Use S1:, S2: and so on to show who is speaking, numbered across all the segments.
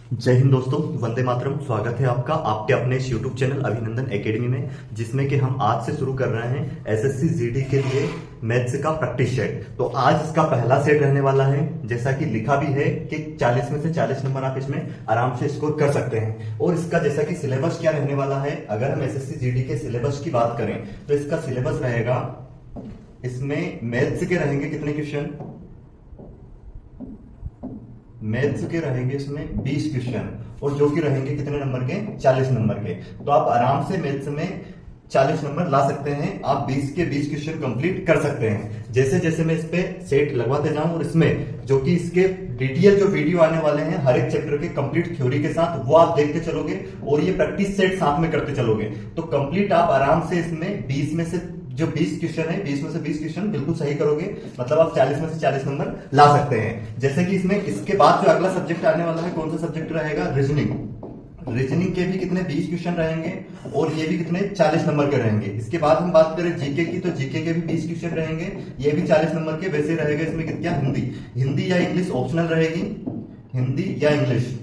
S1: जय हिंद दोस्तों, वंदे मातरम। स्वागत है आपका आपके अपने इस यूट्यूब चैनल अभिनंदन एकेडमी में, जिसमें कि हम आज से शुरू कर रहे हैं एसएससी जीडी के लिए मैथ्स का प्रैक्टिस सेट। तो आज इसका पहला सेट रहने वाला है। जैसा कि लिखा भी है कि 40 में से 40 नंबर आप इसमें आराम से स्कोर कर सकते हैं। और इसका जैसा कि सिलेबस क्या रहने वाला है, अगर हम एसएससी जीडी के सिलेबस की बात करें तो इसका सिलेबस रहेगा, इसमें मैथ्स के रहेंगे कितने क्वेश्चन, मैथ्स के रहेंगे इसमें 20 क्वेश्चन, और जो कि रहेंगे कितने नंबर के, 40 नंबर के। तो आप आराम से मैथ्स में 40 नंबर ला सकते हैं। आप 20 के 20 क्वेश्चन कंप्लीट कर सकते हैं। जैसे जैसे मैं इस पे सेट लगवाते जाऊं, और इसमें जो कि इसके डिटेल जो वीडियो आने वाले हैं हर एक चैप्टर के कंप्लीट थ्योरी के साथ, वो आप देखते चलोगे और ये प्रैक्टिस सेट साथ में करते चलोगे, तो कंप्लीट आप आराम से इसमें 20 में से जो 20 क्वेश्चन है, 20 में से 20 क्वेश्चन बिल्कुल सही करोगे, मतलब आप 40 में से 40 नंबर ला सकते हैं। जैसे कि इसमें इसके बाद जो अगला सब्जेक्ट आने वाला है, कौन सा सब्जेक्ट रहेगा, रीजनिंग। रीजनिंग के भी कितने 20 क्वेश्चन रहेंगे, और ये भी कितने 40 नंबर के रहेंगे। इसके बाद हम बात करें जीके की, तो जीके के भी 20 क्वेश्चन रहेंगे, ये भी 40 नंबर के। वैसे रहेगा इसमें क्या, हिंदी या इंग्लिश ऑप्शनल रहेगी, हिंदी या इंग्लिश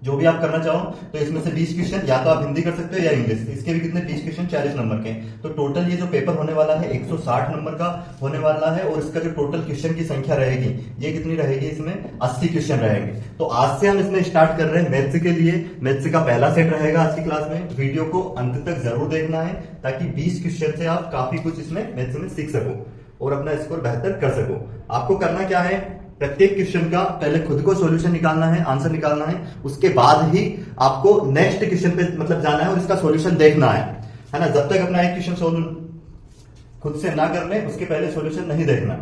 S1: जो भी आप करना चाहो। तो इसमें से 20 क्वेश्चन या तो आप हिंदी कर सकते हो या इंग्लिश। इसके भी कितने 20 क्वेश्चन 40 नंबर के। तो टोटल ये जो पेपर होने वाला है 160 नंबर का होने वाला है, और इसका जो टोटल क्वेश्चन की संख्या रहेगी ये कितनी रहेगी, इसमें 80 क्वेश्चन रहेंगे। तो आज से हम इसमें स्टार्ट कर रहे हैं मैथ्स के लिए। मैथ्स का पहला सेट रहेगा आज की क्लास में। वीडियो को अंत तक जरूर देखना है, ताकि 20 क्वेश्चन से आप काफी कुछ इसमें मैथ्स में सीख सको और अपना स्कोर बेहतर कर सको। आपको करना क्या है, प्रत्येक क्वेश्चन का पहले खुद को सॉल्यूशन निकालना है, आंसर निकालना है। उसके बाद ही आपको नेक्स्ट क्वेश्चन पे मतलब जाना है और इसका सॉल्यूशन देखना है ना। जब तक अपना एक क्वेश्चन सोल्व खुद से ना कर ले, उसके पहले सॉल्यूशन नहीं देखना।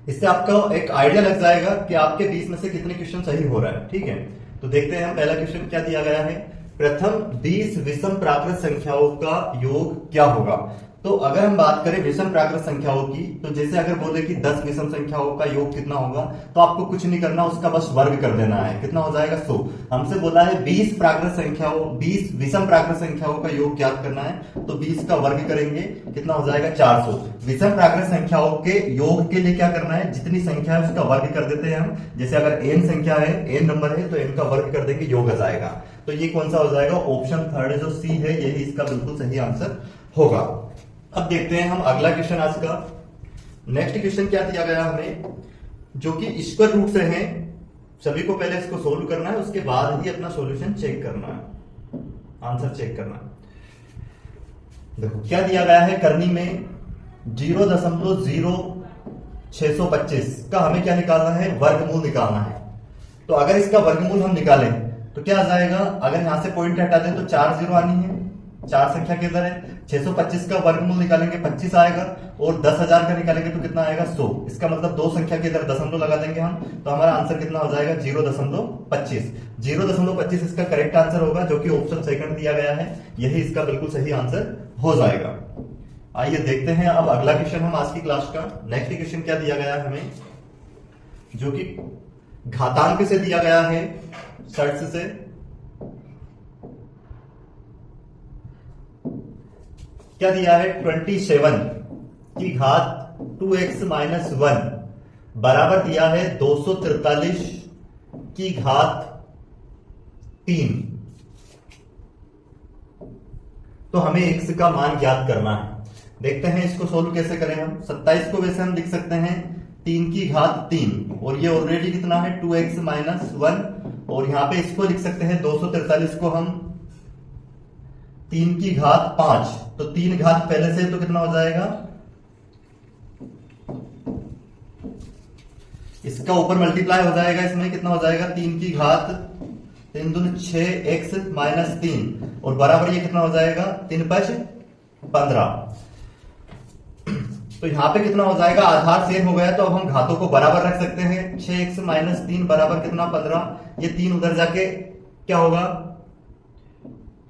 S1: इससे आपको एक आइडिया लग जाएगा कि आपके 20 में से कितने क्वेश्चन सही हो रहा है। ठीक है, तो देखते हैं हम पहला क्वेश्चन क्या दिया गया है। प्रथम 20 विषम प्राकृत संख्याओं का योग क्या होगा। तो अगर हम बात करें विषम प्राकृत संख्याओं की, तो जैसे अगर बोले कि 10 विषम संख्याओं का योग कितना होगा, तो आपको कुछ नहीं करना, उसका बस वर्ग कर देना है। कितना हो जाएगा 100। हमसे बोला है 20 प्राकृत संख्याओं, 20 विषम प्राकृत संख्याओं का योग ज्ञात करना है, तो 20 का वर्ग करेंगे, कितना हो जाएगा 400। विषम प्राकृत संख्याओं के योग के लिए क्या करना है, जितनी संख्या है उसका वर्ग कर देते हैं हम। जैसे अगर n संख्या है, n नंबर है, तो n का वर्ग कर देंगे, योग आ जाएगा। तो ये कौन सा हो जाएगा, ऑप्शन थर्ड जो सी है, यही इसका बिल्कुल सही आंसर होगा। अब देखते हैं हम अगला क्वेश्चन आज का। नेक्स्ट क्वेश्चन क्या दिया गया हमें, जो कि स्क्वायर रूट से है। सभी को पहले इसको सोल्व करना है, उसके बाद ही अपना सॉल्यूशन चेक करना है, आंसर चेक करना है। देखो क्या दिया गया है, करनी में 0.0625 का हमें क्या निकालना है, वर्गमूल निकालना है। तो अगर इसका वर्गमूल हम निकालें तो क्या आ जाएगा, अगर यहां से पॉइंट हटा दें तो 4 जीरो आनी है, 4 संख्या के इधर है। 625 का वर्गमूल निकालेंगे 25 आएगा, और 10,000 का निकालेंगे तो कितना आएगा 100। इसका मतलब 2 संख्या के इधर दशमलव लगा देंगे हम, तो हमारा आंसर कितना हो जाएगा 0.25। 0.25 इसका करेक्ट आंसर होगा, जो कि ऑप्शन सेकंड दिया गया है, यही इसका बिल्कुल सही आंसर हो जाएगा। आइए देखते हैं अब अगला क्वेश्चन हम आज की क्लास का। नेक्स्ट क्वेश्चन क्या दिया गया है हमें, जो कि घातांक से दिया गया है, शर्त से। क्या दिया है, 27 की घात 2x माइनस 1 बराबर दिया है 243 की घात 3। तो हमें x का मान ज्ञात करना है। देखते हैं इसको सोल्व कैसे करें हम। 27 को वैसे हम लिख सकते हैं 3 की घात 3, और ये ऑलरेडी कितना है 2x माइनस 1, और यहां पे इसको लिख सकते हैं 243 को हम 3 की घात 5। तो 3 घात पहले से, तो कितना हो जाएगा, इसका ऊपर मल्टीप्लाई हो जाएगा, इसमें कितना हो जाएगा 3 की घात 3 दूनी 6x माइनस 3, और बराबर ये कितना हो जाएगा 3 5 15। तो यहां पे कितना हो जाएगा, आधार सेम हो गया, तो अब हम घातों को बराबर रख सकते हैं। 6x माइनस 3 बराबर कितना 15। ये 3 उधर जाके क्या होगा,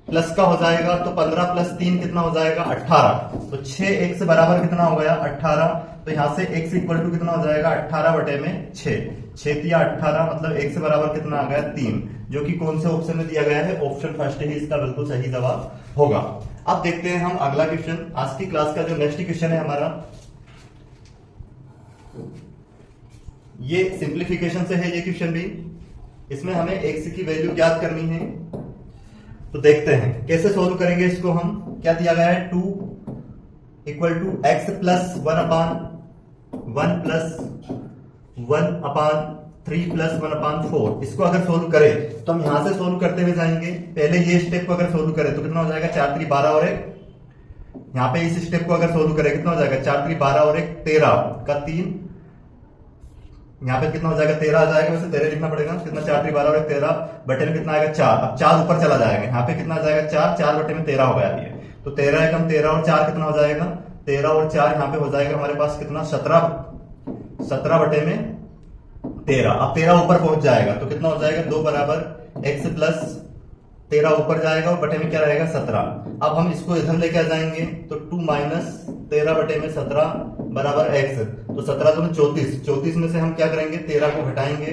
S1: प्लस का हो जाएगा, तो 15 प्लस 3 कितना हो जाएगा 18। तो 6x बराबर कितना हो गया 18। तो यहां से x इक्वल टू कितना हो जाएगा 18 बटे में 6, 6 या 18, मतलब x बराबर कितना आ गया 3, जो कि कौन से ऑप्शन में दिया गया है, ऑप्शन फर्स्ट ही इसका बिल्कुल सही जवाब होगा। अब देखते हैं हम अगला क्वेश्चन। आज की क्लास का जो नेक्स्ट क्वेश्चन है हमारा, ये सिंप्लीफिकेशन से है ये क्वेश्चन भी। इसमें हमें x की वैल्यू ज्ञात करनी है। तो देखते हैं कैसे सोल्व करेंगे इसको हम। क्या दिया गया है, 2 equal to x plus 1/1 plus 1/3 plus 1/4। इसको अगर सोल्व करें तो हम यहां से सोल्व करते हुए जाएंगे। पहले ये स्टेप को अगर सोल्व करें तो कितना हो जाएगा, 4 3 12 और 1। यहां पे इस स्टेप को अगर सोल्व करें कितना हो जाएगा, 4 3 12 और 1 13 का 3। यहाँ पे कितना हो जाएगा, 13 आ जाएगा। वैसे 13 लिखना पड़ेगा, कितना 4 3 12 और 13 बटे में कितना आएगा 4। अब 4 ऊपर चला जाएगा, यहाँ पे कितना आ जाएगा 4, 4 बटे में 13 हो गया ये। तो 13 एकम 13 और 4 कितना हो जाएगा, 13 और 4 यहाँ पे हो जाएगा हमारे पास कितना 17 बटे में 13। अब 13 ऊपर पहुंच जाएगा तो कितना हो जाएगा, 2 बराबर एक्स प्लस 13 ऊपर जाएगा और बटे में क्या रहेगा 17। अब हम इसको इधर लेके आ जाएंगे तो 2 माइनस 13 बटे में 17 बराबर एक्स। तो 17 तो 34 में से हम क्या करेंगे, 13 को घटाएंगे,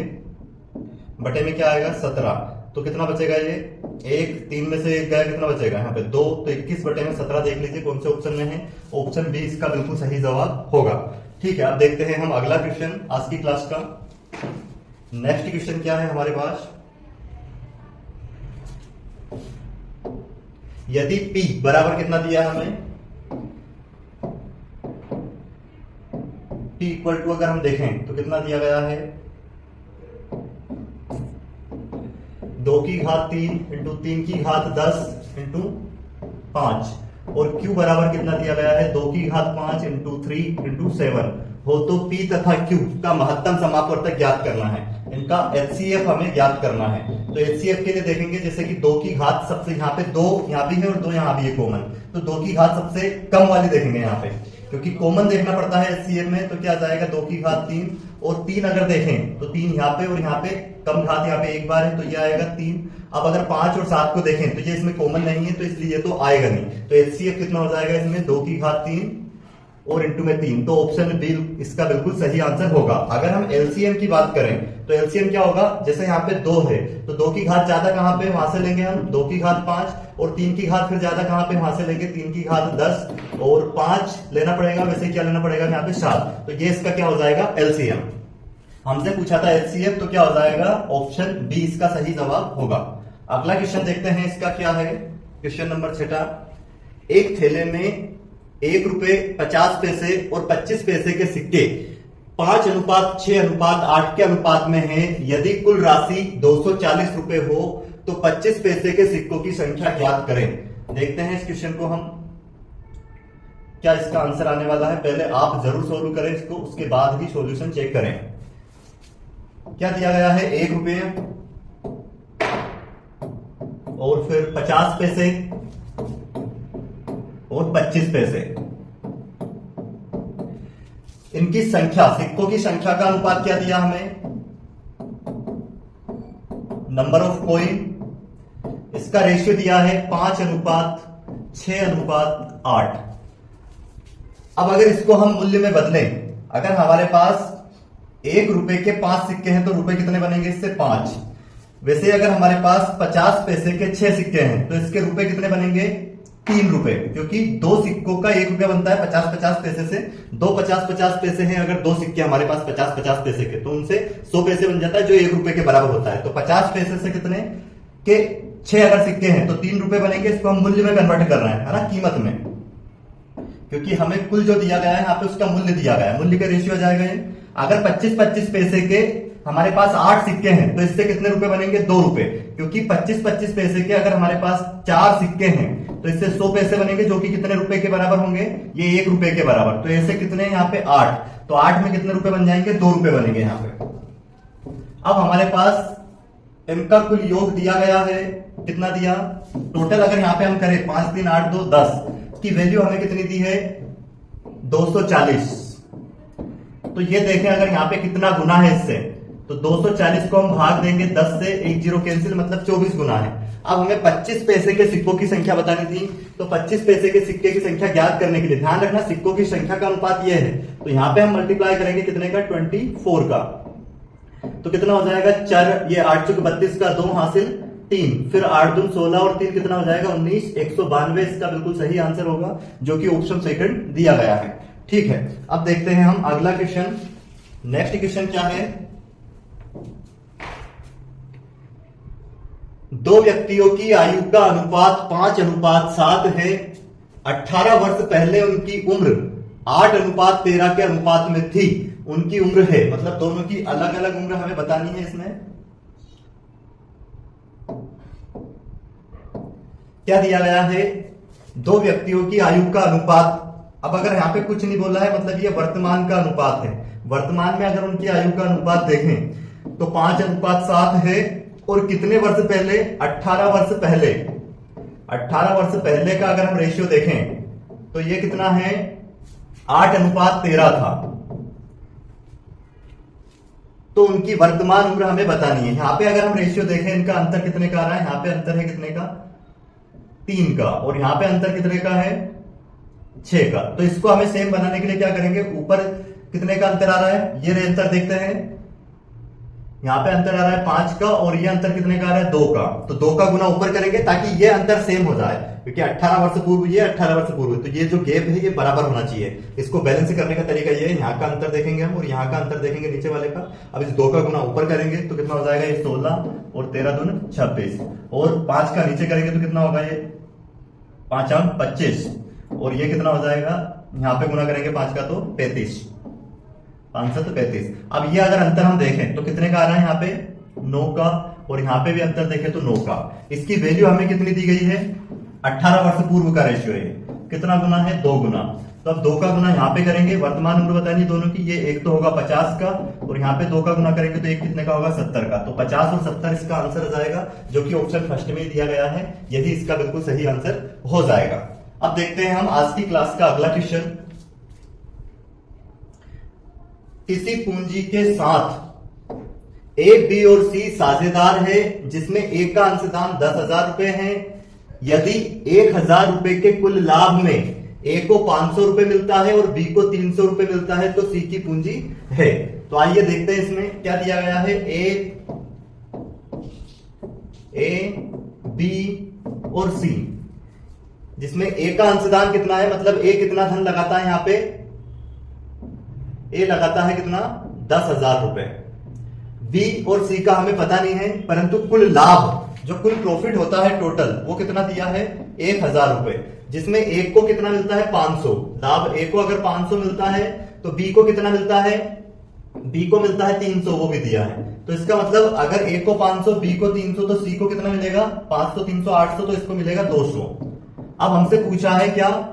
S1: बटे में क्या आएगा 17। तो कितना बचेगा ये, 1 3 में से 1 गया, कितना बचेगा यहाँ पे 2। तो 21 बटे में 17 देख लीजिए कौन से ऑप्शन में है। ऑप्शन बी इसका बिल्कुल सही जवाब होगा। ठीक है, अब देखते हैं हम अगला क्वेश्चन आज की क्लास का। नेक्स्ट क्वेश्चन क्या है हमारे पास, यदि P बराबर कितना दिया है हमें, P इक्वल टू अगर हम देखें तो कितना दिया गया है, 2 की घात 3 इंटू 3 की घात 10 इंटू 5। और Q बराबर कितना दिया गया है, 2 की घात 5 इंटू 3 इंटू 7 हो। तो P तथा Q का महत्तम समापवर्तक ज्ञात करना है, इनका HCF हमें ज्ञात करना है। तो HCF के लिए देखेंगे जैसे कि 2 की घात सबसे, यहाँ पे 2 यहाँ भी है और 2 यहाँ भी है कॉमन, तो 2 की घात सबसे कम वाली देखेंगे यहाँ पे, क्योंकि कॉमन देखना पड़ता है HCF में। तो क्या जाएगा, 2 की घात 3 और 3 अगर देखें तो 3 यहाँ पे और यहाँ पे कम घात यहाँ पे एक बार है तो ये आएगा 3। अब अगर 5 और 7 को देखें तो ये इसमें कॉमन नहीं है तो इसलिए ये तो आएगा नहीं। तो HCF कितना हो जाएगा इसमें, 2 की घात 3 और इंटू में 3। तो ऑप्शन बी इसका बिल्कुल सही आंसर होगा। अगर हम एलसीएम की बात करें तो एलसीएम क्या होगा, जैसे यहाँ पे 2 है तो 2 की घात ज्यादा कहां पे, वहां से लेंगे हम 2 की घात 5 और 3 की घात फिर ज्यादा कहां पे, वहां से लेंगे 3 की घात 10 और 5 लेना पड़ेगा। वैसे क्या लेना पड़ेगा यहाँ पे 7। तो ये इसका क्या हो जाएगा एलसीएम। हमसे पूछा था एचसीएफ तो क्या हो जाएगा, ऑप्शन बी इसका सही जवाब होगा। अगला क्वेश्चन देखते हैं, इसका क्या है, क्वेश्चन नंबर 6। एक थैले में 1 रुपए 50 पैसे और 25 पैसे के सिक्के 5:6:8 के अनुपात में है। यदि कुल राशि 240 रुपए हो तो 25 पैसे के सिक्कों की संख्या ज्ञात करें। देखते हैं इस क्वेश्चन को हम, क्या इसका आंसर आने वाला है। पहले आप जरूर सोल्व करें इसको, उसके बाद ही सॉल्यूशन चेक करें। क्या दिया गया है, 1 रुपये और फिर 50 पैसे और 25 पैसे, इनकी संख्या, सिक्कों की संख्या का अनुपात क्या दिया हमें, नंबर ऑफ कॉइन, इसका रेशियो दिया है 5:6:8। अब अगर इसको हम मूल्य में बदलें, अगर हमारे पास 1 रुपए के 5 सिक्के हैं तो रुपए कितने बनेंगे इससे 5। वैसे अगर हमारे पास 50 पैसे के 6 सिक्के हैं तो इसके रुपए कितने बनेंगे 3 रुपए, क्योंकि 2 सिक्कों का 1 रुपया बनता है 50-50 पैसे से। 2 50-50 पैसे हैं, अगर 2 सिक्के हमारे पास 50-50 पैसे के तो उनसे 100 पैसे बन जाता है जो 1 रुपए के बराबर होता है। तो 50 पैसे से कितने के 6 अगर सिक्के हैं तो 3 रुपए बनेंगे। इसको हम मूल्य में कन्वर्ट कर रहे हैं, है ना, कीमत में, क्योंकि हमें कुल जो दिया गया है यहाँ पे उसका मूल्य दिया गया है, मूल्य का रेशियो आ जाएगा ये। अगर 25-25 पैसे के हमारे पास 8 सिक्के हैं तो इससे कितने रुपए बनेंगे 2 रुपए, क्योंकि 25-25 पैसे के अगर हमारे पास 4 सिक्के हैं तो इससे 100 पैसे बनेंगे जो कि कितने रुपए के बराबर होंगे, ये 1 रुपए के बराबर। तो ऐसे कितने यहाँ पे 8, तो 8 में कितने रुपए बन जाएंगे 2 रुपए बनेंगे यहाँ पे। अब हमारे पास इनका कुल योग दिया गया है, कितना दिया टोटल, अगर यहाँ पे हम करें 5 3 8 2 10 की वैल्यू हमें कितनी दी है 240। तो ये देखें अगर यहाँ पे कितना गुना है इससे, तो 240 को हम भाग देंगे 10 से, 1 0 कैंसिल, मतलब 24 गुना है। अब हमें 25 पैसे के सिक्कों की संख्या बतानी थी, तो 25 पैसे के सिक्के की संख्या ज्ञात करने के लिए ध्यान रखना सिक्कों की संख्या का अनुपात ये है, तो यहाँ पे हम मल्टीप्लाई करेंगे कितने का 24 का, तो कितना हो जाएगा 4, ये 8 चौक 32 का 2 हासिल 3, फिर 8 दून 16 और 3 कितना हो जाएगा 19, 192 इसका बिल्कुल सही आंसर होगा, जो कि ऑप्शन सेकंड दिया गया है। ठीक है, अब देखते हैं हम अगला क्वेश्चन। नेक्स्ट क्वेश्चन क्या है, दो व्यक्तियों की आयु का अनुपात 5:7 है। 18 वर्ष पहले उनकी उम्र 8:13 के अनुपात में थी। उनकी उम्र है, मतलब दोनों की अलग अलग उम्र हमें बतानी है। इसमें क्या दिया गया है? दो व्यक्तियों की आयु का अनुपात। अब अगर यहां पे कुछ नहीं बोला है, मतलब ये वर्तमान का अनुपात है। वर्तमान में अगर उनकी आयु का अनुपात देखें तो 5:7 है। और कितने वर्ष पहले? 18 वर्ष पहले। 18 वर्ष पहले का अगर हम रेशियो देखें तो ये कितना है? 8:13 था। तो उनकी वर्तमान उम्र हमें बतानी है। यहां पे अगर हम रेशियो देखें, इनका अंतर कितने का आ रहा है? यहां पे अंतर है कितने का? 3 का। और यहां पे अंतर कितने का है? 6 का। तो इसको हमें सेम बनाने के लिए क्या करेंगे? ऊपर कितने का अंतर आ रहा है, ये अंतर देखते हैं। यहां पे अंतर आ रहा है 5 का, और ये अंतर कितने का आ रहा है? 2 का। तो 2 का गुना ऊपर करेंगे ताकि ये अंतर सेम हो जाए, क्योंकि 18 वर्ष पूर्व ये, 18 वर्ष पूर्व, तो ये जो गैप है ये बराबर होना चाहिए। इसको बैलेंस करने का तरीका ये है, यहाँ का अंतर देखेंगे हम और यहाँ का अंतर देखेंगे नीचे वाले का। अब इस 2 का गुना ऊपर करेंगे तो कितना हो जाएगा? ये 16 और 13 दूनी 26, और 5 का नीचे करेंगे तो कितना होगा? ये 5 अंक 25, और ये कितना हो जाएगा? यहाँ पे गुना करेंगे 5 का तो 35, 535। अब ये अगर अंतर हम देखें तो कितने का आ रहा है? यहाँ पे 9 का, और यहाँ पे भी अंतर देखें तो 9 का। इसकी वैल्यू हमें कितनी दी गई है? 18 वर्ष पूर्व का रेशियो है। कितना गुना है? 2 गुना। तो अब 2 का गुना यहाँ पे करेंगे, वर्तमान उम्र बतानी दोनों की। ये एक तो होगा 50 का, और यहाँ पे 2 का गुना करेंगे तो एक कितने का होगा? 70 का। तो 50 और 70 इसका आंसर आ जाएगा, जो कि ऑप्शन फर्स्ट में दिया गया है। यही इसका बिल्कुल सही आंसर हो जाएगा। अब देखते हैं हम आज की क्लास का अगला क्वेश्चन। किसी पूंजी के साथ ए, बी और सी साझेदार है, जिसमें ए का अंशदान 10,000 रुपए है। यदि 1,000 रुपए के कुल लाभ में ए को 500 रुपए मिलता है और बी को 300 रुपए मिलता है, तो सी की पूंजी है। तो आइए देखते हैं इसमें क्या दिया गया है। ए, बी और सी, जिसमें ए का अंशदान कितना है, मतलब ए कितना धन लगाता है? यहां पे ए लगाता है कितना? 10,000 रुपए। बी और सी का हमें पता नहीं है, परंतु कुल लाभ, जो कुल प्रॉफिट होता है टोटल, वो कितना दिया है? 1,000 रुपए, जिसमें ए को कितना मिलता है? 500। लाभ ए को अगर 500 मिलता है तो बी को कितना मिलता है? बी को मिलता है 300, वो भी दिया है। तो इसका मतलब अगर ए को 500, बी को 300, तो सी को कितना मिलेगा? 500, 300, 800, तो इसको मिलेगा 200। अब हमसे पूछा है क्या?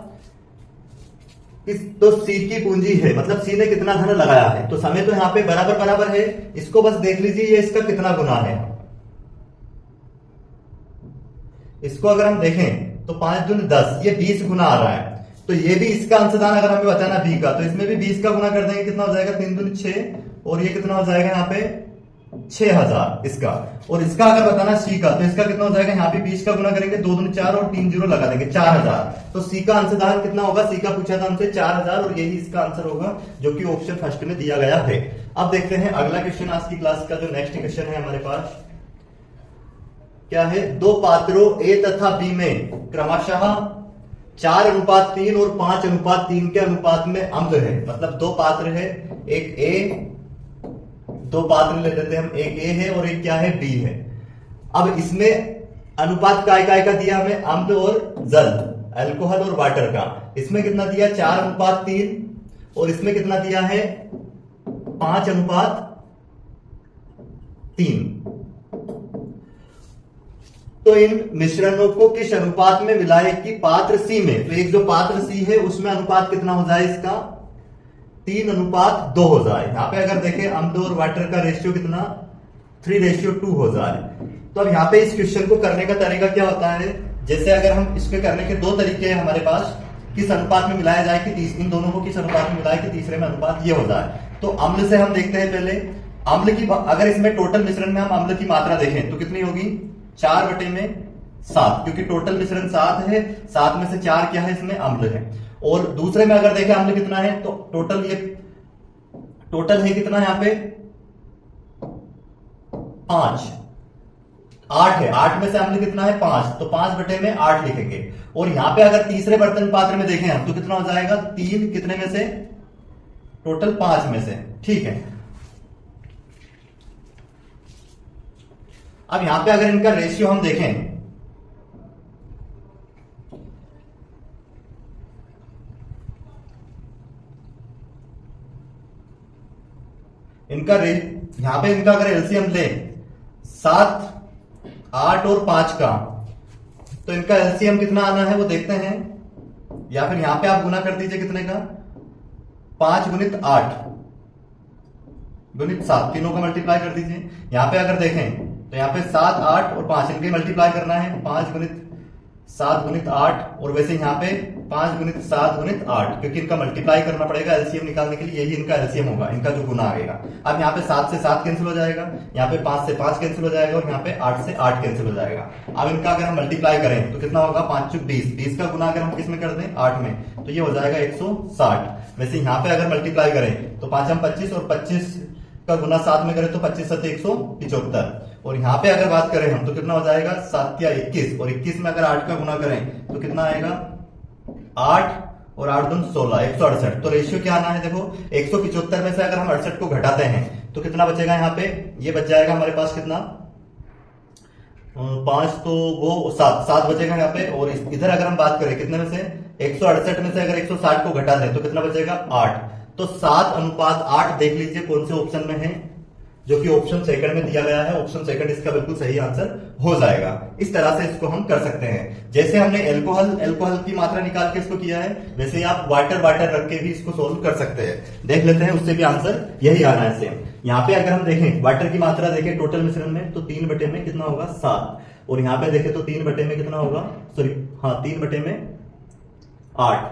S1: तो सी की पूंजी है, मतलब सी ने कितना धन लगाया है। तो समय तो यहां पे बराबर बराबर है, इसको बस देख लीजिए ये इसका कितना गुना है। इसको अगर हम देखें तो 5 दूनी 10, ये 20 गुना आ रहा है। तो ये भी इसका अंशदान अगर हमें बताना बी का, तो इसमें भी 20 का गुना कर देंगे, कितना हो जाएगा? 3 दूनी 6, और ये कितना हो जाएगा यहाँ पे? 6,000 इसका। और इसका अगर बताना सी का, तो इसका कितना हो जाएगा? यहाँ पे 20 का गुना करेंगे, 2 दूनी 4 और 3 जीरो लगा देंगे, 4,000। तो सी का अंशदान कितना होगा? सी का पूछा था हमसे 4,000, और यही इसका आंसर होगा, जो कि ऑप्शन फर्स्ट में दिया गया है। अब देखते हैं अगला क्वेश्चन आज की क्लास का। जो नेक्स्ट क्वेश्चन है हमारे पास क्या है? दो पात्रों ए तथा बी में क्रमशः 4:3 और 5:3 के अनुपात में अम्ल है। मतलब दो पात्र है, एक ए, दो पात्र ले लेते हैं हम, एक ए है और एक क्या है? बी है। अब इसमें अनुपात काय का दिया हमें? अम्ल और जल, अल्कोहल और वाटर का। इसमें कितना दिया? 4:3, और इसमें कितना दिया है? 5:3। तो इन मिश्रणों को किस अनुपात में मिलाए कि पात्र सी में, तो एक जो पात्र सी है उसमें अनुपात कितना हो जाए इसका? 3:2 हो जाए। यहां पे अगर देखें अम्ल और वाटर का रेशियो कितना? 3:2 हो जाए। तो अब यहाँ पे इस क्वेश्चन को करने का तरीका क्या होता है? जैसे अगर हम इसके करने के 2 तरीके हैं हमारे पास, किस अनुपात में मिलाया जाए कि इन दोनों को किस अनुपात में मिलाए कि तीसरे में अनुपात ये हो जाए। तो अम्ल से हम देखते हैं पहले। अम्ल की, अगर इसमें टोटल मिश्रण में हम अम्ल की मात्रा देखें तो कितनी होगी? 4/7, क्योंकि टोटल मिश्रण 7 है, 7 में से 4 क्या है? इसमें अम्ल है। और दूसरे में अगर देखें अम्ल कितना है, तो टोटल है कितना यहाँ पे? 5, 8 है। 8 में से अम्ल कितना है? 5, तो 5/8 लिखेंगे। और यहां पे अगर तीसरे बर्तन पात्र में देखें हम तो कितना हो जाएगा? 3 कितने में से? टोटल 5 में से। ठीक है। अब यहां पे अगर इनका रेशियो हम देखें, यहां पे इनका अगर एलसीएम ले 7, 8 और 5 का, तो इनका एलसीएम कितना आना है वो देखते हैं। या फिर यहां पे आप गुना कर दीजिए कितने का, 5 गुणित 8 गुणित 7, तीनों का मल्टीप्लाई कर दीजिए। यहां पे अगर देखें तो यहां पे 7, 8 और 5 इनके मल्टीप्लाई करना है, 5 गुणित 7 गुणित 8, और वैसे यहां पे 5 गुणित 7 गुणित 8, क्योंकि इनका मल्टीप्लाई करना पड़ेगा एलसीएम निकालने के लिए, यही इनका एलसीएम होगा, इनका जो गुना आएगा। अब यहाँ पे 7 से 7 कैंसिल हो जाएगा, यहाँ पे 5 से 5 कैंसिल हो जाएगा, और यहाँ पे 8 से 8 कैंसिल हो जाएगा। अब इनका अगर हम मल्टीप्लाई करें तो कितना होगा, 5 चुक 20, 20 का गुना अगर हम किसमें कर दें, 8 में, तो ये हो जाएगा 160। वैसे यहाँ पे अगर मल्टीप्लाई करें तो 5 हम 25, और 25 का गुना 7 में करें तो 25 7 175, और यहाँ पे अगर बात करें हम तो कितना हो जाएगा, 7 या 21, और 21 में अगर 8 का गुना करें तो कितना आएगा, 8 और 8 दून 16, 168। तो रेशियो क्या आना है, देखो 175 में से अगर हम 68 को घटाते हैं तो कितना बचेगा, यहाँ पे ये बच जाएगा हमारे पास कितना, 5 तो वो 7 बचेगा यहाँ पे। और इधर अगर हम बात करें कितने में से, 168 में से अगर 160 को घटा दें तो कितना बचेगा, 8। तो 7:8 देख लीजिए कौन से ऑप्शन में है, जो कि ऑप्शन सेकंड में दिया गया है। ऑप्शन सेकंड इसका बिल्कुल सही आंसर हो जाएगा। इस तरह से इसको हम कर सकते हैं। जैसे हमने एल्कोहल की मात्रा निकाल के इसको किया है, वैसे ही आप वाटर रख के भी इसको सोल्व कर सकते हैं। देख लेते हैं, उससे भी आंसर यही आना है सेम। यहाँ पे अगर हम देखें वाटर की मात्रा देखें टोटल मिश्रण में, तो 3 बटे में कितना होगा, 7, और यहाँ पे देखें तो 3 बटे में कितना होगा, 3 बटे में 8।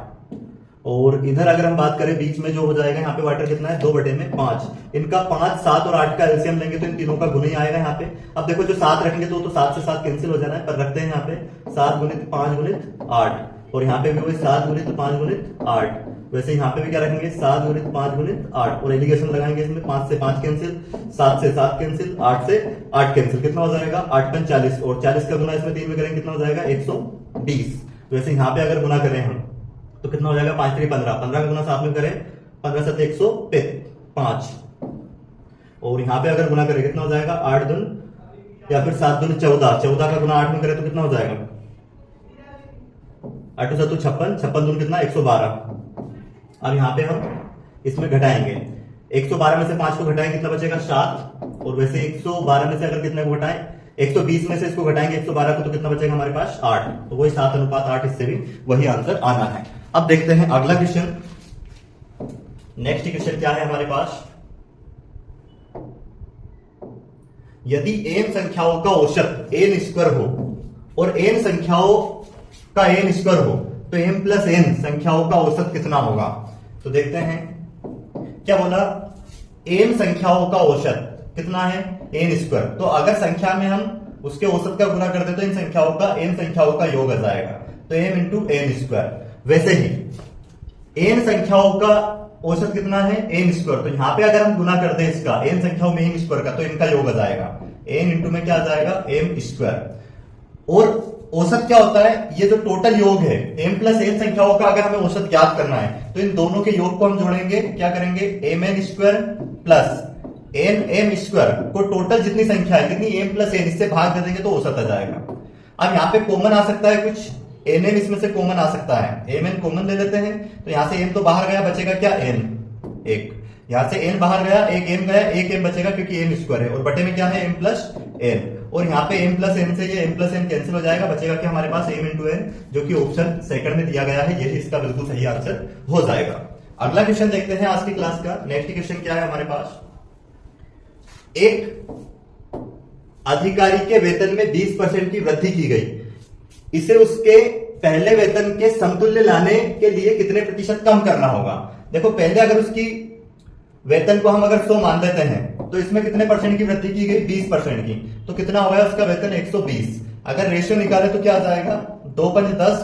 S1: और इधर अगर हम बात करें बीच में जो हो जाएगा, यहाँ पे वाटर कितना है, 2 बटे में 5। इनका 5, 7 और 8 का एलसीएम लेंगे तो इन तीनों का गुना ही आएगा यहाँ पे। अब देखो जो 7 रखेंगे तो 7 से 7 कैंसिल हो जाना है, पर रखते हैं यहाँ पे 7 गुणित 5 गुणित 8, और यहाँ पे भी वही 7 गुणित 5 गुणित 8। वैसे यहाँ पे भी क्या रखेंगे, 7 गुणित 5 गुणित 8, और एलिगेशन लगाएंगे इसमें, 5 से 5 कैंसिल, 7 से 7 कैंसिल, 8 से 8 कैंसिल, कितना हो जाएगा, 8 × 40, और 40 का गुना इसमें 3 में करेंगे कितना हो जाएगा, 120। वैसे यहाँ पे अगर गुना करें हम तो कितना हो जाएगा, 5 × 3 = 15, 15 का गुना 7 में करें 15 7 105, और यहाँ पे अगर गुना करें कितना हो जाएगा, 8 दून या फिर 7 दून 14, 14 का गुना 8 में करें तो कितना हो जाएगा, 8 7 56, 56 दून कितना, 112। अब यहाँ पे हम इसमें घटाएंगे, 112 में से 5 को घटाएंगे कितना बचेगा, 7, और वैसे 112 में से अगर कितने को घटाएं, 120 में से इसको घटाएंगे 112 को, तो कितना बचेगा हमारे पास, 8। तो वही 7:8, इससे भी वही आंसर आना है। अब देखते हैं अगला क्वेश्चन। नेक्स्ट क्वेश्चन क्या है हमारे पास, यदि n संख्याओं का औसत n² हो और n संख्याओं का n² हो, तो m + n संख्याओं का औसत कितना होगा। तो देखते हैं क्या बोला, n संख्याओं का औसत कितना है, n²। तो अगर संख्या में हम उसके औसत का गुना कर दे तो इन संख्याओं का n संख्याओं का योग आ जाएगा, तो m × n²। वैसे ही n संख्याओं का औसत कितना है, n²। तो यहां पे अगर हम गुना कर दे इसका n संख्याओं में n² का, तो इनका योग आ जाएगा, n × में क्या आ जाएगा, m²। और औसत क्या होता है, ये जो टोटल योग है m + n संख्याओं का, अगर हमें औसत ज्ञात करना है तो इन दोनों के योग को हम जोड़ेंगे, क्या करेंगे, mn² + nm² को टोटल जितनी संख्या है, कितनी, m + n, इससे भाग दे देंगे तो औसत आ जाएगा। अब यहाँ पे कॉमन आ सकता है कुछ, nm इसमें से कॉमन आ सकता है, mn कॉमन ले लेते हैं, तो यहाँ से m तो बाहर गया, बचेगा क्या, n, 1, यहाँ से n बाहर गया, एक m गया, एक m बचेगा क्योंकि m² है, और बटे में क्या है, m + n, और यहाँ पे m + n से ये m + n कैंसिल हो जाएगा, बचेगा क्या हमारे पास, m × n, जो कि ऑप्शन सेकंड में दिया गया है, यही इसका बिल्कुल सही आंसर हो जाएगा। अगला क्वेश्चन देखते हैं आज की क्लास का। नेक्स्ट क्वेश्चन क्या है हमारे पास, एक अधिकारी के वेतन में 20% की वृद्धि की गई, इसे उसके पहले वेतन के समतुल्य लाने के लिए कितने प्रतिशत कम करना होगा। देखो पहले अगर उसकी वेतन को हम अगर 100 मान देते हैं, तो इसमें कितने % की वृद्धि की गई, 20% की, तो कितना होगा उसका वेतन, 120। अगर रेशियो निकाले तो क्या आ जाएगा, 2 × 5 = 10,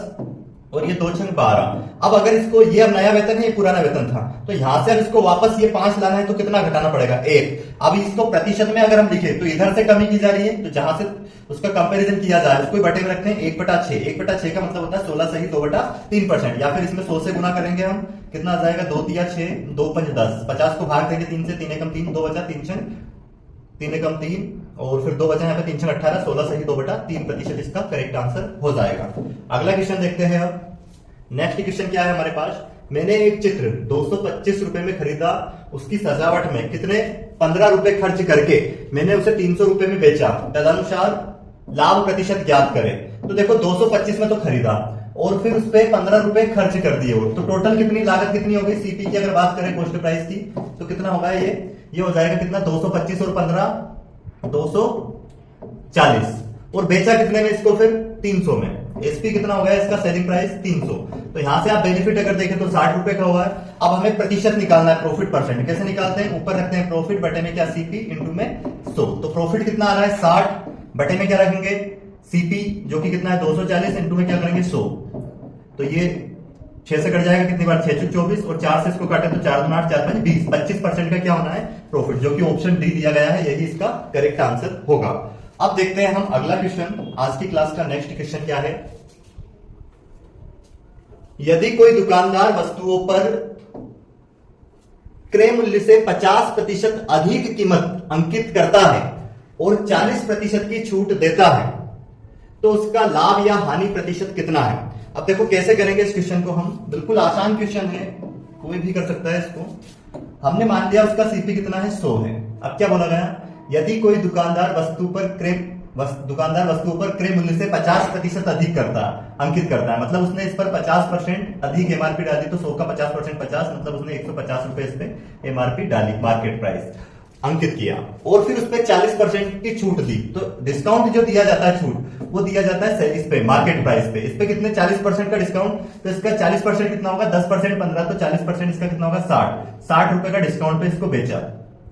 S1: और ये 2 × 6 = 12। अब अगर इसको, ये अब नया वेतन है, ये पुराना वेतन था, तो यहां से अब इसको वापस ये 5 लाना है तो कितना घटाना पड़ेगा, 1। अब इसको प्रतिशत में अगर हम लिखे तो इधर से कमी की जा रही है, तो जहां से उसका कंपैरिजन किया जाए उसको बटे में रखते हैं, 1/6। 1/6 का मतलब होता है 16 सही 2/3%, या फिर इसमें 100 से गुना करेंगे हम, कितना आ जाएगा, 2 × 3 = 6, 2 × 5 = 10, 50 को भाग देंगे 3 से, 3 × 3 2 बचा, 3 × 3 = 3, और फिर 2 बचा यहाँ पे 3 6 18, 16 सही 2/3% इसका करेक्ट आंसर हो जाएगा। अगला क्वेश्चन देखते हैं। अब नेक्स्ट क्वेश्चन क्या है हमारे पास, मैंने एक चित्र 225 रुपए में खरीदा, उसकी सजावट में कितने 15 रुपए खर्च करके मैंने उसे 300 रुपए में बेचा, तदनुसार लाभ प्रतिशत ज्ञात करें। तो देखो 225 में तो खरीदा और फिर उस पर 15 रुपए खर्च कर दिए हो, तो टोटल कितनी लागत कितनी होगी सीपी की अगर बात करें कॉस्ट प्राइस की, तो कितना होगा ये हो जाएगा कितना 225 और 15 240, और बेचा कितने में इसको फिर 300 में। एसपी कितना हो गया इसका सेलिंग प्राइस 300। तो यहां से आप बेनिफिट अगर देखें तो 60 रुपए का हुआ है। अब हमें प्रतिशत निकालना है, प्रॉफिट परसेंट कैसे निकालते हैं, ऊपर रखते हैं प्रॉफिट बटे में क्या सीपी इंटू में 100। तो प्रॉफिट कितना आ रहा है 60, बटे में क्या रखेंगे सीपी जो कि कितना है 240, इंटू में क्या करेंगे 100। तो ये 6 से कट जाएगा कितनी बार 6 × 24 और 4 से इसको काटे तो 4 × 8 4 × 20, 25% का क्या होना है प्रॉफिट, जो कि ऑप्शन डी दिया गया है, यही इसका करेक्ट आंसर होगा। अब देखते हैं हम अगला क्वेश्चन। आज की क्लास का नेक्स्ट क्वेश्चन क्या है, यदि कोई दुकानदार वस्तुओं पर क्रय मूल्य से 50% अधिक कीमत अंकित करता है और 40% की छूट देता है, तो उसका लाभ या हानि प्रतिशत कितना है। अब देखो कैसे करेंगे इस क्वेश्चन को हम, बिल्कुल आसान क्वेश्चन है, कोई भी कर सकता है इसको। हमने मान लिया उसका सीपी कितना है 100 है। अब क्या बोला गया, यदि कोई दुकानदार वस्तुओं पर क्रय मूल्य से 50% अधिक अंकित करता है, मतलब उसने इस पर 50% अधिक एमआरपी डाली, तो 100 का 50% 50, मतलब उसने 150 रुपए इस पे एमआरपी डाली, मार्केट प्राइस अंकित किया, और फिर उस पर 40% की छूट दी। तो डिस्काउंट जो दिया जाता है छूट, वो दिया जाता है इस पे मार्केट प्राइस पे। इस पे कितने 40% का डिस्काउंट, तो इसका 40% कितना होगा 10% 15, तो 40% इसका कितना होगा 60 रुपए का डिस्काउंट पे इसको बेचा,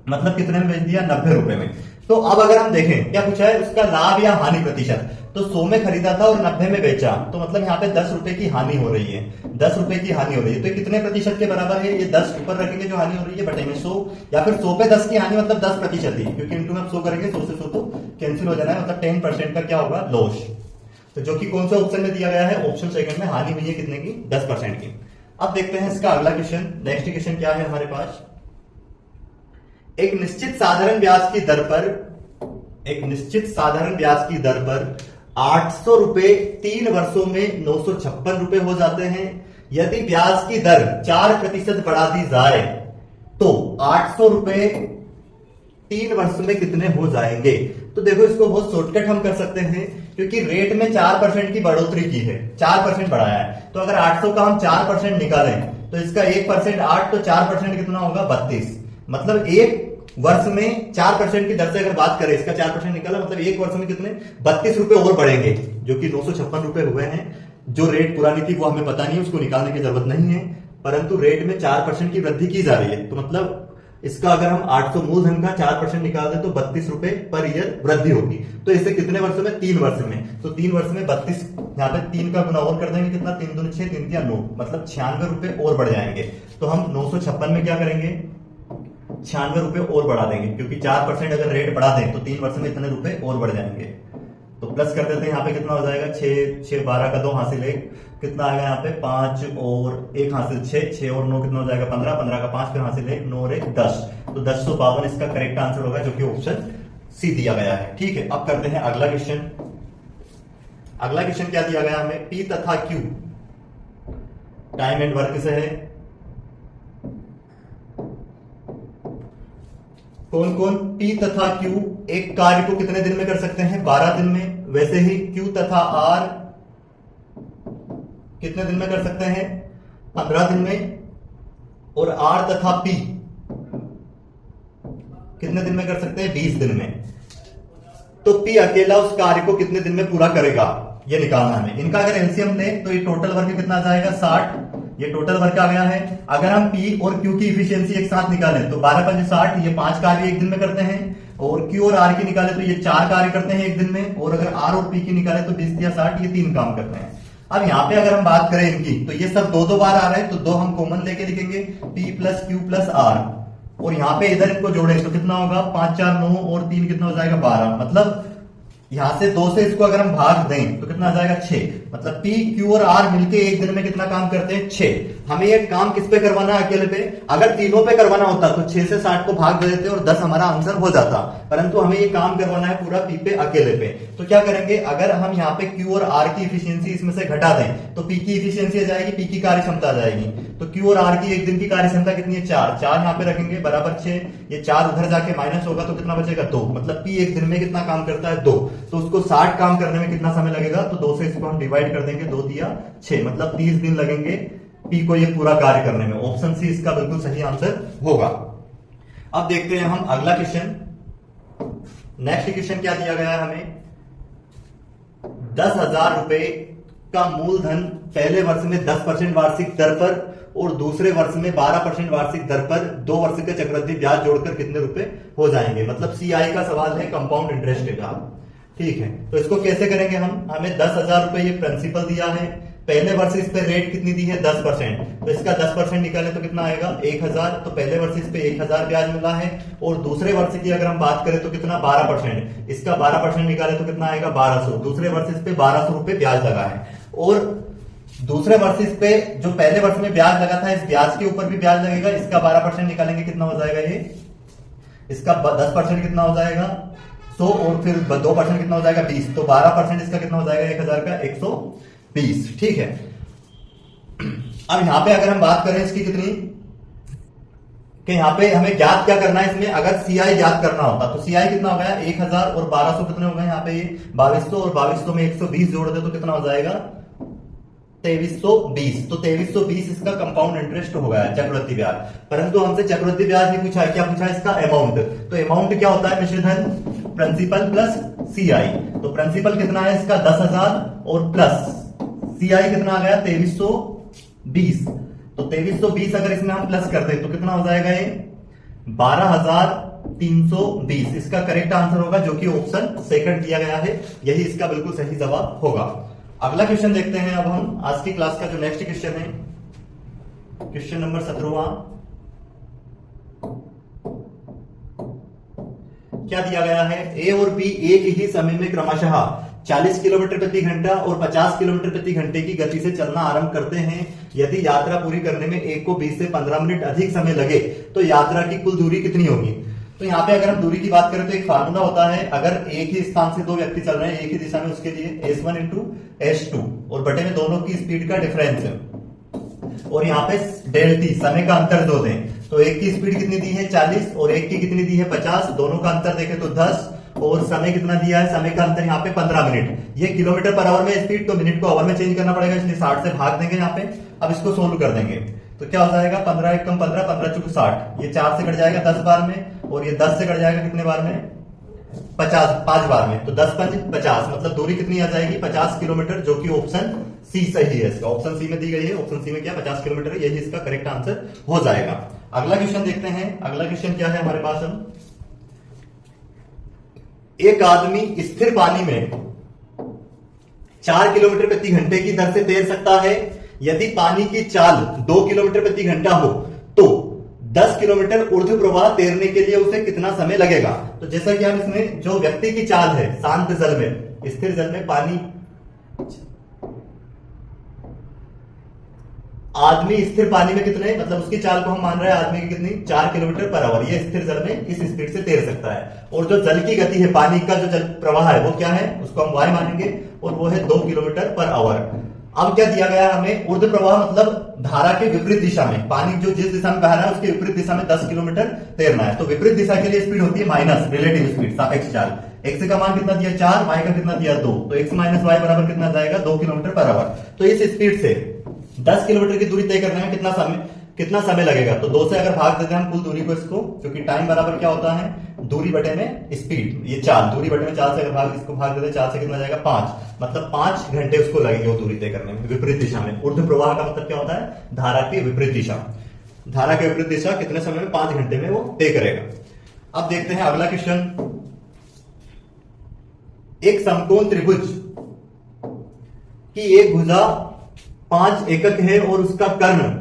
S1: मतलब कितने में बेच दिया 90 रुपए में। तो अब अगर हम देखें क्या पूछा है उसका लाभ या हानि प्रतिशत, तो 100 में खरीदा था और 90 में बेचा, तो मतलब यहाँ पे 10 रुपए की हानि हो रही है, 10 रुपए की हानि हो रही है। तो कितने प्रतिशत के बराबर है, ये 10 ऊपर रखेंगे जो हानि हो रही है बटे में 100, या फिर 100 पे 10 की हानि मतलब 10% ही, क्योंकि इंटू में 100 करेंगे 100 से 100 तो कैंसिल हो जाना है, मतलब 10% का क्या होगा लॉस। तो जो कि कौन सा ऑप्शन में दिया गया है, ऑप्शन सेकंड में हानि हुई है कितने की 10% की। अब देखते हैं इसका अगला क्वेश्चन। नेक्स्ट क्वेश्चन क्या है हमारे पास, एक निश्चित साधारण ब्याज की दर पर 800 रुपए 3 वर्षों में 956 रुपए हो जाते हैं। यदि ब्याज की दर 4% बढ़ा दी जाए तो 800 रुपए 3 वर्ष में कितने हो जाएंगे। तो देखो इसको बहुत शॉर्टकट हम कर सकते हैं, क्योंकि रेट में 4% की बढ़ोतरी की है, 4% बढ़ाया है, तो अगर 800 का हम 4% निकालें तो इसका 1% 8, तो 4% कितना होगा 32, मतलब एक वर्ष में 4% की दर से अगर बात करें, इसका 4% निकाला मतलब एक वर्ष में कितने 32 रुपए और बढ़ेंगे, जो कि 956 रुपए हुए हैं। जो रेट पुरानी थी वो हमें पता नहीं है, उसको निकालने की जरूरत नहीं है, परंतु रेट में 4% की वृद्धि की जा रही है, तो मतलब इसका अगर हम 800 मूलधन का 4% निकाल दें तो 32 रुपए पर ईयर वृद्धि होगी। तो इसे कितने वर्ष में 3 वर्ष में, तो 3 वर्ष में 32, यहाँ पे 3 का गुना और कर देंगे कितना 3 दूनी 6 3 या 9, मतलब 96 रुपए और बढ़ जाएंगे। तो हम 956 में क्या करेंगे 96 रुपए और बढ़ा देंगे, क्योंकि 4% अगर रेट बढ़ा दें तो 3 वर्ष में इतने रुपए और बढ़ जाएंगे। तो प्लस कर देते हैं, यहाँ पे कितना हो जाएगा 6 12 का 2 हासिल 1, कितना आएगा यहाँ पे 5 और 1 हासिल 6 और 9 कितना हो जाएगा 15 का 5 फिर हासिल 1 9 और 1 10, तो 1052 इसका करेक्ट आंसर होगा, जो कि ऑप्शन सी दिया गया है। ठीक है, अब करते हैं अगला क्वेश्चन। अगला क्वेश्चन क्या दिया गया हमें, पी तथा क्यू टाइम एंड वर्क से है। कौन कौन P तथा Q एक कार्य को कितने दिन में कर सकते हैं 12 दिन में, वैसे ही Q तथा R कितने दिन में कर सकते हैं 15 दिन में, और R तथा P कितने दिन में कर सकते हैं 20 दिन में। तो P अकेला उस कार्य को कितने दिन में पूरा करेगा ये निकालना है। इनका अगर एलसीएम लें तो ये टोटल वर्क कितना जाएगा 60, ये टोटल वर्क आ गया है। अगर हम P और Q की इफिशियंसी एक साथ निकालें तो 12 × 60, ये 5 कार्य एक दिन में करते हैं, और Q और R की निकाले तो ये 4 कार्य करते हैं एक दिन में, और अगर R और P की निकाले तो 20 या 60 ये 3 काम करते हैं। अब यहाँ पे अगर हम बात करें इनकी, तो ये सब 2 बार आ रहे हैं, तो 2 हम कॉमन लेके लिखेंगे P + Q + R, और यहाँ पे इधर इनको जोड़े तो कितना होगा 5 4 9 और 3 कितना हो जाएगा 12, मतलब यहां से 2 से इसको अगर हम भाग दें तो कितना आ जाएगा 6, मतलब पी क्यू और आर मिलके एक दिन में कितना काम करते हैं 6। हमें ये काम किस पे करवाना है अकेले पे, अगर तीनों पे करवाना होता तो 6 से 60 को भाग दे देते और 10 हमारा आंसर हो जाता, परंतु हमें ये काम करवाना है पूरा पी पे अकेले पे। तो क्या करेंगे, अगर हम यहाँ पे क्यू और आर की इफिशियंसी इसमें से घटा दें तो पी की इफिशियंसी आ जाएगी, पी की कार्य क्षमता आ जाएगी। तो क्यू और आर की एक दिन की कार्य क्षमता कितनी है 4, 4 यहाँ पे रखेंगे बराबर 6, ये 4 उधर जाके माइनस होगा तो कितना बचेगा 2, मतलब पी एक दिन में कितना काम करता है 2, तो उसको 60 काम करने में कितना समय लगेगा, तो 2 से इसको हम डिवाइड कर देंगे, 2 दिया 6, मतलब 30 दिन लगेंगे पी को ये पूरा कार्य करने में। ऑप्शन सी इसका बिल्कुल सही आंसर होगा। अब देखते हैं हम अगला क्वेश्चन। नेक्स्ट क्वेश्चन क्या दिया गया है हमें, 10,000 रुपए का मूलधन पहले वर्ष में 10% वार्षिक दर पर और दूसरे वर्ष में 12% वार्षिक दर पर 2 वर्ष के चक्रवृद्धि ब्याज जोड़कर कितने रुपए हो जाएंगे। मतलब सीआई का सवाल है, कंपाउंड इंटरेस्ट का। ठीक है, तो इसको कैसे करेंगे हम, हमें 10,000 रुपए ये प्रिंसिपल दिया है, पहले वर्ष इस पे रेट कितनी दी है 10%, तो इसका 10% निकाले तो कितना आएगा 1,000, तो पहले वर्ष इस पे 1,000 ब्याज मिला है, और दूसरे वर्ष की अगर हम बात करें तो कितना 12%, इसका 12% निकाले तो कितना आएगा 1200, दूसरे वर्ष इस पे 1200 रुपए ब्याज लगा है, और दूसरे वर्ष इस पे जो पहले वर्ष में ब्याज लगा था इस ब्याज के ऊपर भी ब्याज लगेगा, इसका 12% निकालेंगे कितना हो जाएगा, ये इसका 10% कितना हो जाएगा 100, और फिर 2% कितना हो जाएगा 20, तो 12% इसका कितना हो जाएगा 1,000 का 120। ठीक है, अब यहां पे अगर हम बात करें इसकी कितनी, कि यहां पे हमें ज्ञात क्या करना है इसमें, अगर सीआई ज्ञात करना होता तो सीआई कितना हो गया 1,000 और 1200 कितने हो गए यहाँ पे ये 2200, और 2200 में 120 जोड़ दे तो कितना हो जाएगा 2320, तो 2320 इसका कंपाउंड इंटरेस्ट हो गया चक्रवृद्धि ब्याज। परंतु हमसे चक्रवृद्धि ब्याज नहीं पूछा है, क्या पूछा है इसका अमाउंट, तो अमाउंट क्या होता है मिश्रधन प्रिंसिपल प्लस सीआई, तो प्रिंसिपल कितना है इसका 10,000 और प्लस सीआई कितना आ गया 2320, तो 2320 अगर इसमें हम प्लस कर दे तो कितना हो जाएगा ये 12,320, इसका करेक्ट आंसर होगा जो कि ऑप्शन सेकंड दिया गया है, यही इसका बिल्कुल सही जवाब होगा। अगला क्वेश्चन देखते हैं अब हम आज की क्लास का जो नेक्स्ट क्वेश्चन है, क्वेश्चन नंबर 17वां। क्या दिया गया है, ए और बी एक ही समय में क्रमशः 40 किलोमीटर प्रति घंटा और 50 किलोमीटर प्रति घंटे की गति से चलना आरंभ करते हैं। यदि यात्रा पूरी करने में एक को 20 से 15 मिनट अधिक समय लगे तो यात्रा की कुल दूरी कितनी होगी। तो यहाँ पे अगर हम दूरी की बात करें तो एक फार्मूला होता है, अगर एक ही स्थान से दो व्यक्ति चल रहे हैं एक ही दिशा में, उसके लिए S1 इंटू S2 और बटे में दोनों की स्पीड का डिफरेंस है, और यहाँ पे डेल टी समय का अंतर दो दें, तो एक की स्पीड कितनी दी है 40 और एक की कितनी दी है 50, दोनों का अंतर देखें तो 10, और समय कितना दिया है, समय का अंतर यहाँ पे 15 मिनट। ये किलोमीटर पर आवर में स्पीड, तो मिनट को आवर में चेंज करना पड़ेगा, इसलिए 60 से भाग देंगे यहाँ पे। अब इसको सोल्व कर देंगे तो क्या हो जाएगा 15 एकम 15, 15 चुक 60, ये 4 से कट जाएगा 10 बार में, और ये 10 से कट जाएगा कितने बार में 50, 5 बार में, तो 10 5 50, मतलब दूरी कितनी आ जाएगी 50 किलोमीटर, जो कि ऑप्शन सी सही है इसका, ऑप्शन सी में दी गई है, ऑप्शन सी में क्या 50 किलोमीटर है, यही इसका करेक्ट आंसर हो जाएगा। अगला क्वेश्चन देखते हैं, अगला क्वेश्चन क्या है हमारे पास, हम एक आदमी स्थिर पानी में 4 किलोमीटर प्रति घंटे की दर से तैर सकता है। यदि पानी की चाल 2 किलोमीटर प्रति घंटा हो तो 10 किलोमीटर ऊर्ध्व प्रवाह तैरने के लिए उसे कितना समय लगेगा। तो जैसा कि हम इसमें जो व्यक्ति की चाल है शांत जल में, स्थिर जल में पानी, आदमी स्थिर पानी में कितने, मतलब उसकी चाल को हम मान रहे हैं आदमी की कितनी 4 किलोमीटर पर आवर, ये स्थिर जल में इस स्पीड से तैर सकता है। और जो जल की गति है, पानी का जो जल प्रवाह है वो क्या है, उसको हम y मानेंगे, और वो है 2 किलोमीटर पर आवर। अब क्या दिया गया है हमें, ऊर्ध्व प्रवाह मतलब धारा के विपरीत दिशा में, पानी जो जिस दिशा में बह रहा है उसके विपरीत दिशा में 10 किलोमीटर तैरना है। तो विपरीत दिशा के लिए स्पीड होती है माइनस रिलेटिव स्पीड, सापेक्ष चाल। x का मान कितना दिया 4, y का कितना दिया 2, तो x माइनस y बराबर कितना जाएगा 2 किलोमीटर पर आवर। तो इस स्पीड से 10 किलोमीटर की दूरी तय करने में कितना समय लगेगा, तो 2 से अगर भाग देते हैं हम कुल दूरी को इसको, क्योंकि टाइम बराबर क्या होता है दूरी बटे में स्पीड, ये 4 दूरी बटे में 4 से अगर इसको भाग देते हैं 4 से कितना जाएगा 5, मतलब 5 घंटे उसको लगेंगे वो दूरी तय करने में विपरीत दिशा में। ऊर्ध्व प्रवाह का मतलब क्या होता है धारा की विपरीत दिशा, धारा की विपरीत दिशा कितने समय में 5 घंटे में वो तय करेगा। अब देखते हैं अगला क्वेश्चन, एक समकोण त्रिभुज की एक भुजा 5 एकक है और उसका कर्ण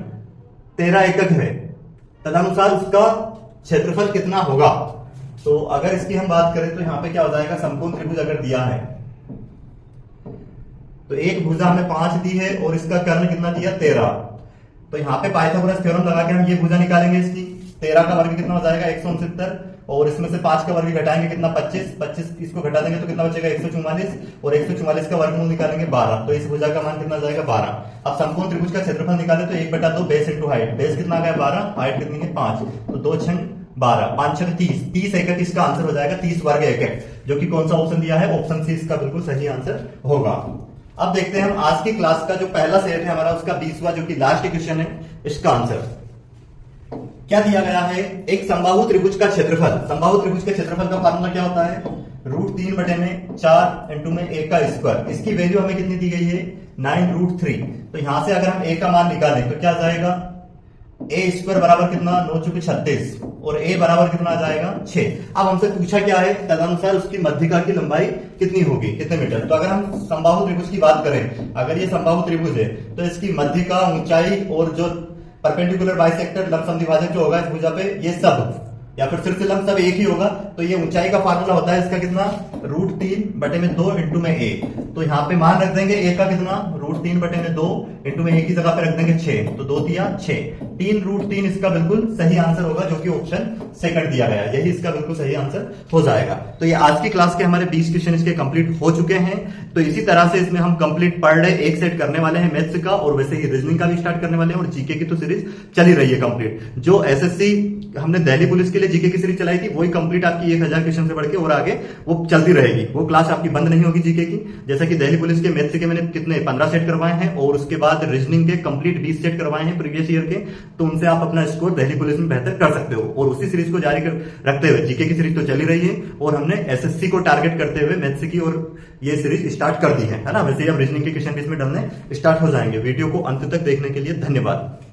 S1: 13 एकक है, तदनुसार उसका क्षेत्रफल कितना होगा। तो अगर इसकी हम बात करें तो यहां पे क्या हो जाएगा, समकोण त्रिभुज अगर दिया है तो एक भुजा हमें 5 दी है और इसका कर्ण कितना दिया 13। तो यहाँ पे पाइथागोरस थ्योरम लगा के हम ये भुजा निकालेंगे इसकी। 13 का वर्ग कितना हो जाएगा 169 और इसमें से 5 का वर्ग घटाएंगे कितना 25 इसको घटा देंगे तो कितना बचेगा 144 और 144 का वर्गमूल निकालेंगे 12। तो इस भुजा का मान कितना जाएगा 12। अब समकोण त्रिभुज का क्षेत्रफल निकाले तो 1/2 बेस इंटू हाइट। बेस कितना आ गया 12, हाइट कितनी है 5, तो 2 6 12, 5 6 30, 30 एकक इसका आंसर हो जाएगा 30 वर्ग एकक, जो कि कौन सा ऑप्शन दिया है, ऑप्शन सी इसका बिल्कुल सही आंसर होगा। अब देखते हैं हम आज की क्लास का जो पहला सेट है हमारा उसका 20वां जो कि लास्ट क्वेश्चन है, इसका आंसर क्या दिया गया है। एक समबाहु त्रिभुज का क्षेत्रफल, समबाहु त्रिभुज के क्षेत्रफल का फार्मूला क्या होता है, √3/4 इंटू में a का स्क्वायर। इसकी वैल्यू हमें कितनी दी गई है 9√3। तो यहां से अगर हम a का मान निकालें तो क्या आ जाएगा, a स्क्वायर बराबर कितना 9 चौके 36 और a बराबर कितना आ जाएगा 6। अब हमसे पूछा क्या है, तदनुसार उसकी मध्यिका की लंबाई कितनी होगी, कितने मीटर। तो अगर हम समबाहु त्रिभुज की बात करें, अगर ये समबाहु त्रिभुज है तो इसकी मध्यिका, ऊंचाई और जो परपेंडिकुलर बाइसेक्टर लंब समद्विभाजक जो होगा इस भुजा पे, ये सब या फिर सिर्फ लंब सब एक ही होगा। तो ये ऊंचाई का फार्मूला होता है इसका कितना √3/2 इंटू में a। तो यहाँ पे मान रख देंगे a का कितना √3/2 इंटू में a की जगह पे रख देंगे 6, तो 2 तिया 6, 3√3 इसका बिल्कुल सही आंसर होगा, जो कि ऑप्शन सेकंड दिया गया, यही इसका बिल्कुल सही आंसर हो जाएगा। तो ये आज की क्लास के हमारे 20 क्वेश्चन इसके कंप्लीट हो चुके हैं। तो इसी तरह से इसमें हम कंप्लीट पर डे एक सेट करने वाले हैं मैथ्स का, और वैसे ही रीजनिंग का भी स्टार्ट करने वाले हैं, और जीके की तो सीरीज चली रही है कंप्लीट। जो एसएससी हमने दिल्ली पुलिस के लिए जीके की सीरीज चलाई थी, वही कंप्लीट आपकी 1000 क्वेश्चन से बढ़ के और आगे वो चलती रहेगी। वो क्लास आपकी बंद नहीं होगी जीके की। जैसा कि दिल्ली पुलिस के मैथ्स के मैंने कितने 15 सेट करवाए हैं, और उसके बाद रीजनिंग के कंप्लीट 20 सेट करवाए हैं प्रीवियस ईयर के। तो उनसे आप अपना स्कोर दिल्ली पुलिस में बेहतर कर सकते हो। और उसी सीरीज को जारी रखते हुए जीके की सीरीज तो चली रही है, और हमने एसएससी को टारगेट करते हुए मैथ्स की और ये सीरीज स्टार्ट कर दी है ना। वैसे ही अब रीजनिंग के क्वेश्चन इसमें डालने स्टार्ट हो जाएंगे। वीडियो को अंत तक देखने के लिए धन्यवाद।